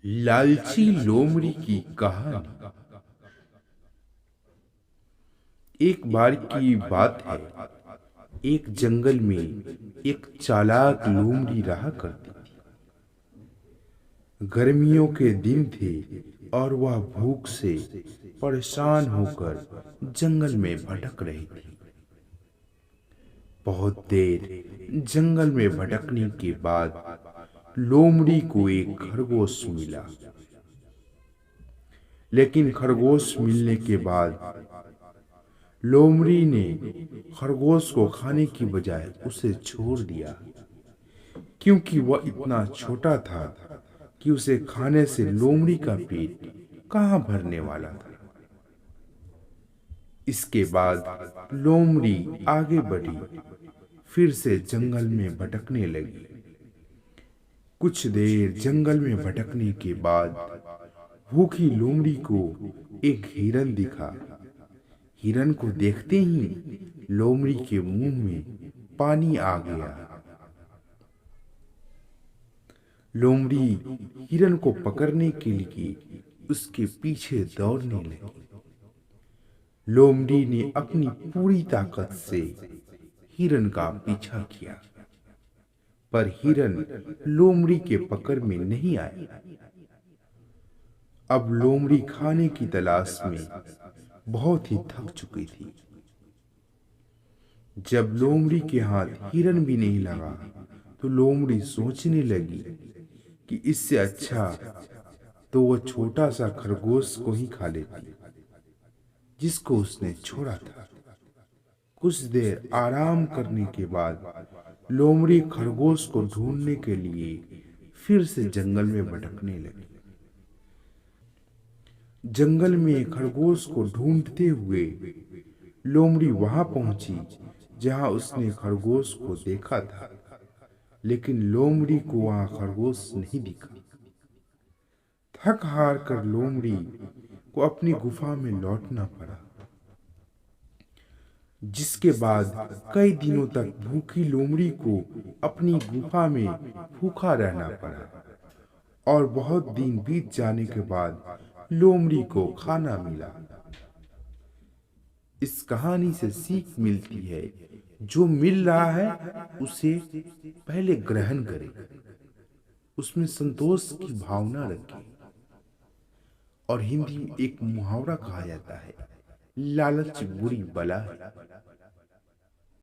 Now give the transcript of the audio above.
लालची लोमड़ी की कहानी। एक बार की बात है। एक जंगल में एक चालाक लोमड़ी रहा करती थी। गर्मियों के दिन थे और वह भूख से परेशान होकर जंगल में भटक रही थी। बहुत देर जंगल में भटकने के बाद लोमड़ी को एक खरगोश मिला। लेकिन खरगोश मिलने के बाद लोमड़ी ने खरगोश को खाने की बजाय उसे छोड़ दिया, क्योंकि वह इतना छोटा था कि उसे खाने से लोमड़ी का पेट कहाँ भरने वाला था। इसके बाद लोमड़ी आगे बढ़ी, फिर से जंगल में भटकने लगी। कुछ देर जंगल में भटकने के बाद भूखी लोमड़ी को एक हिरन दिखा। हिरन को देखते ही लोमड़ी के मुंह में पानी आ गया। लोमड़ी हिरन को पकड़ने के लिए उसके पीछे दौड़ने लगी। लोमड़ी ने अपनी पूरी ताकत से हिरन का पीछा किया, पर हिरन लोमड़ी के पकड़ में नहीं आया। अब लोमड़ी खाने की तलाश में बहुत ही थक चुकी थी। जब लोमड़ी के हाथ हिरन भी नहीं लगा तो लोमड़ी सोचने लगी कि इससे अच्छा तो वह छोटा सा खरगोश को ही खा लेती, जिसको उसने छोड़ा था। कुछ देर आराम करने के बाद लोमड़ी खरगोश को ढूंढने के लिए फिर से जंगल में भटकने लगी। जंगल में खरगोश को ढूंढते हुए लोमड़ी वहां पहुंची जहां उसने खरगोश को देखा था, लेकिन लोमड़ी को वहां खरगोश नहीं दिखा। थक हार कर लोमड़ी को अपनी गुफा में लौटना पड़ा, जिसके बाद कई दिनों तक भूखी लोमड़ी को अपनी गुफा में भूखा रहना पड़ा। और बहुत दिन बीत जाने के बाद लोमड़ी को खाना मिला। इस कहानी से सीख मिलती है, जो मिल रहा है उसे पहले ग्रहण करें, उसमें संतोष की भावना रखें। और हिंदी में एक मुहावरा कहा जाता है, लालच बुरी बला है।